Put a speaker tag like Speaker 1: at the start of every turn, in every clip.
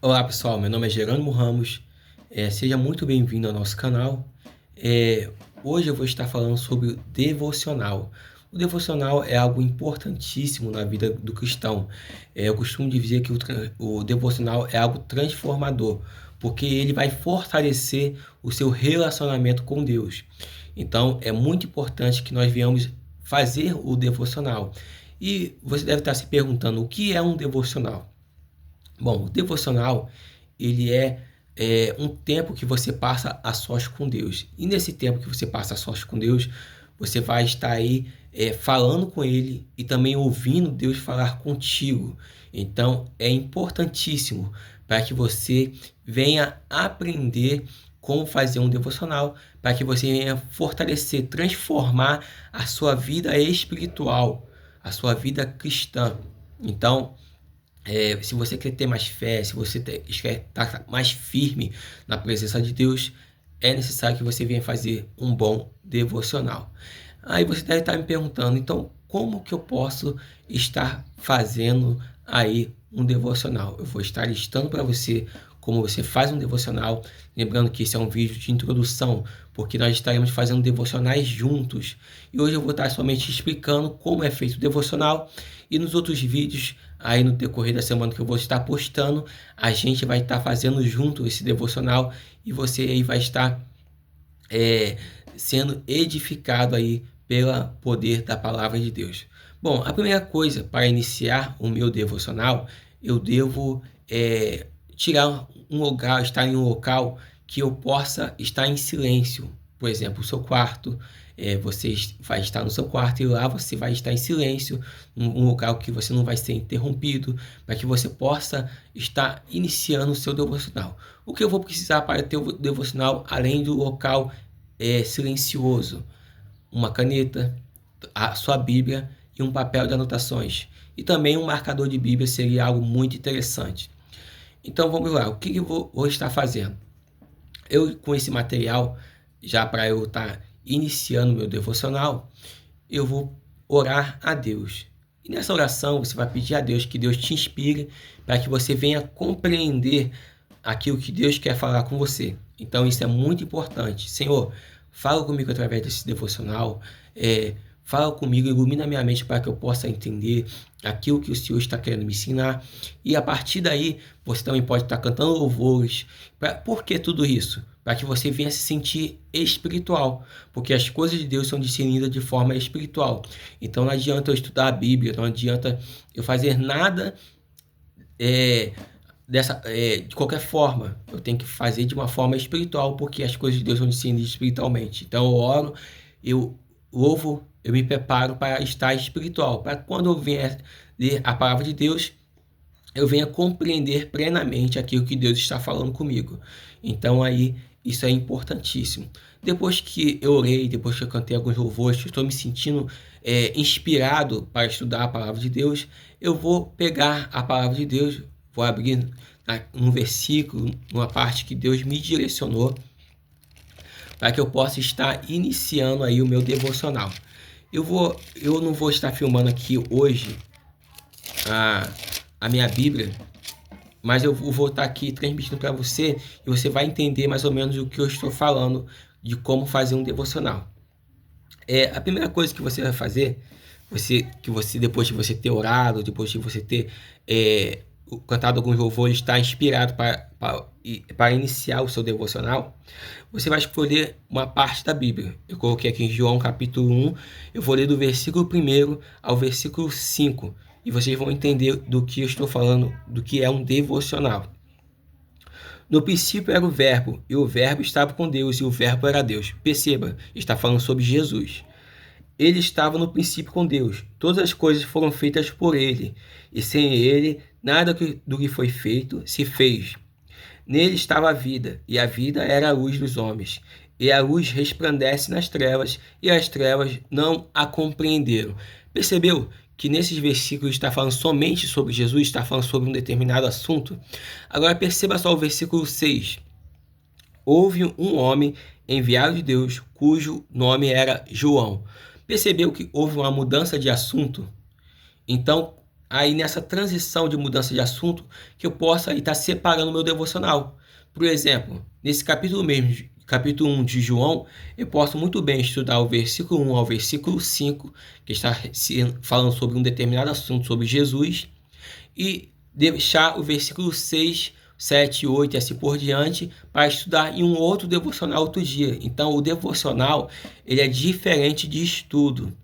Speaker 1: Olá pessoal, meu nome é Jerônimo Ramos, seja muito bem-vindo ao nosso canal. É, Hoje eu vou estar falando sobre o devocional. O devocional é algo importantíssimo na vida do cristão. Eu costumo dizer que o devocional é algo transformador, porque ele vai fortalecer o seu relacionamento com Deus. Então é muito importante que nós venhamos fazer o devocional. E você deve estar se perguntando o que é um devocional? Bom, o devocional, ele é um tempo que você passa a sós com Deus. E nesse tempo que você passa a sós com Deus, você vai estar aí falando com Ele e também ouvindo Deus falar contigo. Então, é importantíssimo para que você venha aprender como fazer um devocional, para que você venha fortalecer, transformar a sua vida espiritual, a sua vida cristã. Então, se você quer ter mais fé, se você quer estar mais firme na presença de Deus, é necessário que você venha fazer um bom devocional. Aí você deve estar me perguntando, então, como que eu posso estar fazendo aí um devocional? Eu vou estar listando para você como você faz um devocional, lembrando que esse é um vídeo de introdução, porque nós estaremos fazendo devocionais juntos. E hoje eu vou estar somente explicando como é feito o devocional, e nos outros vídeos, aí no decorrer da semana que eu vou estar postando, a gente vai estar fazendo junto esse devocional e você aí vai estar é, sendo edificado aí pelo poder da palavra de Deus. Bom, a primeira coisa para iniciar o meu devocional, eu devo tirar um lugar, estar em um local que eu possa estar em silêncio. Por exemplo, o seu quarto, você vai estar no seu quarto e lá você vai estar em silêncio, um local que você não vai ser interrompido, para que você possa estar iniciando o seu devocional. O que eu vou precisar para ter o devocional, além do local silencioso? Uma caneta, a sua Bíblia e um papel de anotações. E também um marcador de Bíblia seria algo muito interessante. Então vamos lá, o que eu vou estar fazendo? Eu, com esse material, já para eu estar iniciando meu devocional, eu vou orar a Deus. E nessa oração você vai pedir a Deus que Deus te inspire para que você venha compreender aquilo que Deus quer falar com você. Então isso é muito importante. Senhor, fala comigo através desse devocional, fala comigo, ilumina minha mente para que eu possa entender aquilo que o Senhor está querendo me ensinar. E a partir daí, você também pode estar cantando louvores. Por que tudo isso? Para que você venha se sentir espiritual, porque as coisas de Deus são discernidas de forma espiritual. Então não adianta eu estudar a Bíblia, não adianta eu fazer nada de qualquer forma. Eu tenho que fazer de uma forma espiritual, porque as coisas de Deus são discernidas espiritualmente. Então eu oro, eu louvo, eu me preparo para estar espiritual, para quando eu vier ler a palavra de Deus, eu venha compreender plenamente aquilo que Deus está falando comigo. Então aí isso é importantíssimo. Depois que eu orei, depois que eu cantei alguns louvores, estou me sentindo inspirado para estudar a palavra de Deus, eu vou pegar a palavra de Deus, vou abrir um versículo, numa parte que Deus me direcionou, para que eu possa estar iniciando aí o meu devocional. Eu não vou estar filmando aqui hoje a minha Bíblia, mas eu vou estar aqui transmitindo para você e você vai entender mais ou menos o que eu estou falando de como fazer um devocional. A primeira coisa que você vai fazer, depois de você ter orado, depois de você ter cantado alguns louvores, está inspirado para iniciar o seu devocional, você vai escolher uma parte da Bíblia. Eu coloquei aqui em João capítulo 1, eu vou ler do versículo 1 ao versículo 5, e vocês vão entender do que eu estou falando, do que é um devocional. No princípio era o Verbo, e o Verbo estava com Deus, e o Verbo era Deus. Perceba, está falando sobre Jesus. Ele estava no princípio com Deus. Todas as coisas foram feitas por ele, e sem ele, nada do que foi feito se fez. Nele estava a vida, e a vida era a luz dos homens. E a luz resplandece nas trevas, e as trevas não a compreenderam. Percebeu que nesses versículos está falando somente sobre Jesus, está falando sobre um determinado assunto? Agora perceba só o versículo 6. Houve um homem enviado de Deus, cujo nome era João. Percebeu que houve uma mudança de assunto? Então, aí nessa transição de mudança de assunto, que eu possa estar separando o meu devocional. Por exemplo, nesse capítulo mesmo, capítulo 1 de João, eu posso muito bem estudar o versículo 1 ao versículo 5, que está falando sobre um determinado assunto sobre Jesus, e deixar o versículo 6, 7, 8 e assim por diante para estudar em um outro devocional outro dia. Então, o devocional ele é diferente de estudo.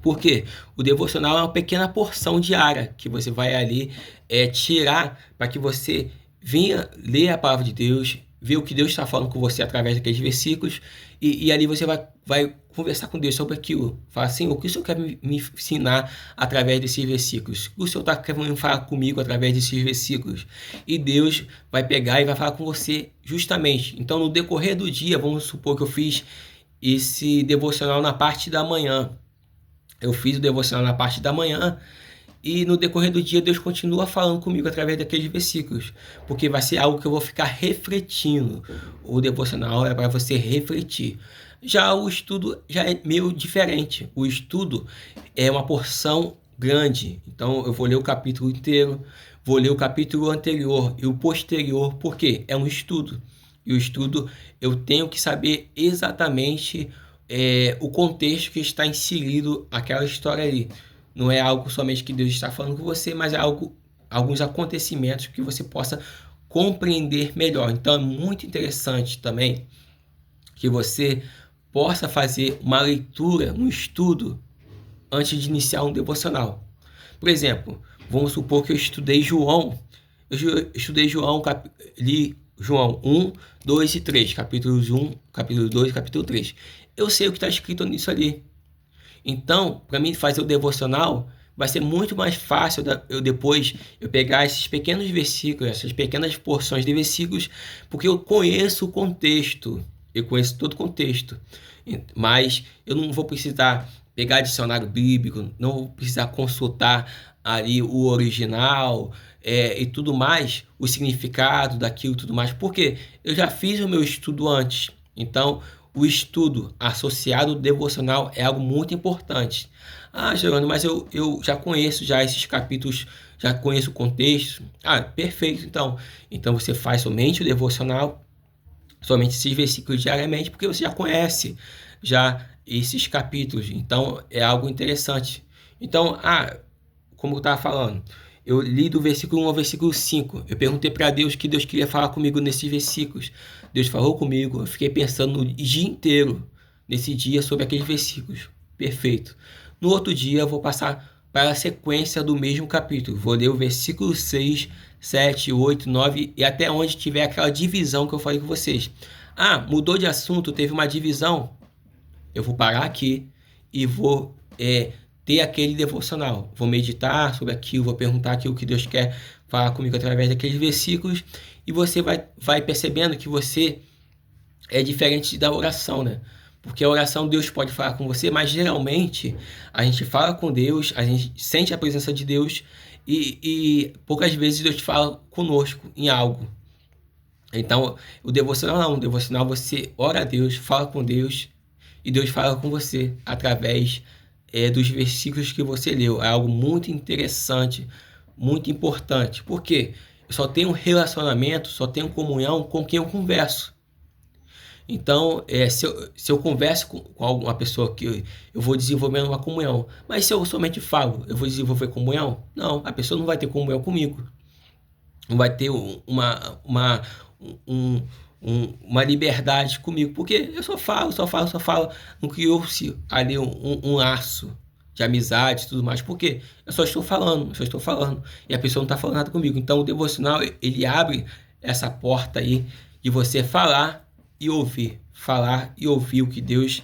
Speaker 1: Por quê? O devocional é uma pequena porção diária que você vai ali tirar para que você venha ler a palavra de Deus, ver o que Deus está falando com você através daqueles versículos e ali você vai conversar com Deus sobre aquilo. Fala assim, o que o Senhor quer me ensinar através desses versículos? O que o Senhor está querendo falar comigo através desses versículos? E Deus vai pegar e vai falar com você justamente. Então, no decorrer do dia, vamos supor que eu fiz esse devocional na parte da manhã. Eu fiz o devocional na parte da manhã e no decorrer do dia Deus continua falando comigo através daqueles versículos, porque vai ser algo que eu vou ficar refletindo. O devocional é para você refletir. Já o estudo já é meio diferente. O estudo é uma porção grande. Então eu vou ler o capítulo inteiro, vou ler o capítulo anterior e o posterior, porque é um estudo. E o estudo eu tenho que saber exatamente o contexto que está inserido aquela história ali. Não é algo somente que Deus está falando com você, mas é alguns acontecimentos que você possa compreender melhor. Então é muito interessante também que você possa fazer uma leitura, um estudo antes de iniciar um devocional. Por exemplo, vamos supor que eu estudei João. Eu estudei João, li João 1, 2 e 3, capítulos 1, capítulo 2 e capítulo 3. Eu sei o que está escrito nisso ali. Então, para mim fazer o devocional, vai ser muito mais fácil eu depois pegar esses pequenos versículos, essas pequenas porções de versículos, porque eu conheço o contexto, eu conheço todo o contexto. Mas eu não vou precisar pegar dicionário bíblico, não vou precisar consultar ali o original e tudo mais, o significado daquilo e tudo mais, porque eu já fiz o meu estudo antes. Então, o estudo associado ao devocional é algo muito importante. Ah, Gerando, mas eu já conheço já esses capítulos, já conheço o contexto. Ah, perfeito, então você faz somente o devocional, somente esses versículos diariamente, porque você já conhece já esses capítulos. Então, é algo interessante. Então, como eu estava falando, eu li do versículo 1 ao versículo 5. Eu perguntei para Deus o que Deus queria falar comigo nesses versículos. Deus falou comigo, eu fiquei pensando o dia inteiro, nesse dia, sobre aqueles versículos. Perfeito. No outro dia, eu vou passar para a sequência do mesmo capítulo. Vou ler o versículo 6, 7, 8, 9 e até onde tiver aquela divisão que eu falei com vocês. Mudou de assunto, teve uma divisão. Eu vou parar aqui e vou ter aquele devocional. Vou meditar sobre aquilo, vou perguntar aquilo que Deus quer falar comigo através daqueles versículos e você vai percebendo que você é diferente da oração, né? Porque a oração Deus pode falar com você, mas geralmente a gente fala com Deus, a gente sente a presença de Deus e poucas vezes Deus fala conosco em algo. Então, o devocional não. O devocional você ora a Deus, fala com Deus e Deus fala com você através dos versículos que você leu. É algo muito interessante, muito importante. Por quê? Eu só tenho relacionamento, só tenho comunhão com quem eu converso. Então, se eu converso com alguma pessoa que eu vou desenvolvendo uma comunhão. Mas se eu somente falo, eu vou desenvolver comunhão? Não, a pessoa não vai ter comunhão comigo. Não vai ter uma liberdade comigo, porque eu só falo, não criou-se ali um laço de amizade e tudo mais, porque eu só estou falando, e a pessoa não está falando nada comigo. Então o devocional, ele abre essa porta aí de você falar e ouvir o que Deus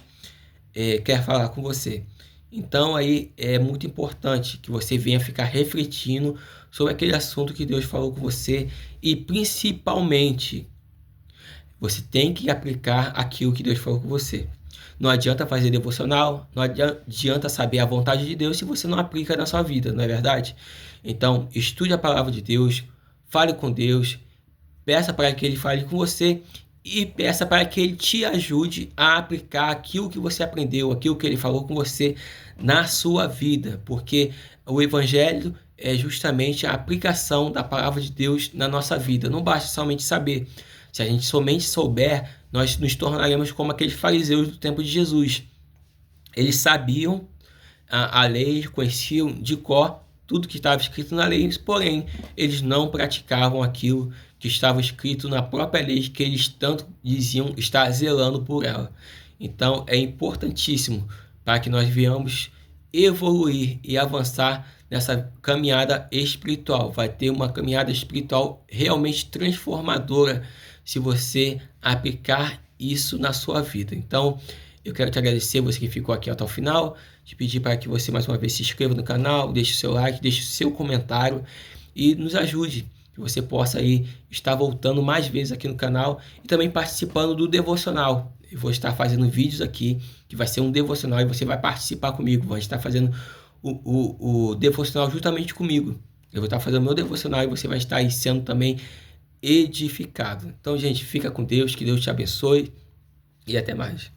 Speaker 1: quer falar com você. Então aí é muito importante que você venha ficar refletindo sobre aquele assunto que Deus falou com você e principalmente você tem que aplicar aquilo que Deus falou com você. Não adianta fazer devocional, não adianta saber a vontade de Deus se você não aplica na sua vida, não é verdade? Então, estude a palavra de Deus, fale com Deus, peça para que Ele fale com você e peça para que Ele te ajude a aplicar aquilo que você aprendeu, aquilo que Ele falou com você na sua vida, porque o Evangelho é justamente a aplicação da palavra de Deus na nossa vida. Não basta somente saber. Se a gente somente souber, nós nos tornaremos como aqueles fariseus do tempo de Jesus. Eles sabiam a lei, conheciam de cor tudo que estava escrito na lei, porém, eles não praticavam aquilo que estava escrito na própria lei, que eles tanto diziam estar zelando por ela. Então, é importantíssimo para que nós venhamos evoluir e avançar nessa caminhada espiritual. Vai ter uma caminhada espiritual realmente transformadora se você aplicar isso na sua vida. Então, eu quero te agradecer, você que ficou aqui até o final, te pedir para que você mais uma vez se inscreva no canal, deixe o seu like, deixe o seu comentário e nos ajude, que você possa aí estar voltando mais vezes aqui no canal e também participando do devocional. Eu vou estar fazendo vídeos aqui, que vai ser um devocional e você vai participar comigo, vai estar fazendo o devocional justamente comigo. Eu vou estar fazendo o meu devocional e você vai estar aí sendo também edificado. Então, gente, fica com Deus, que Deus te abençoe e até mais.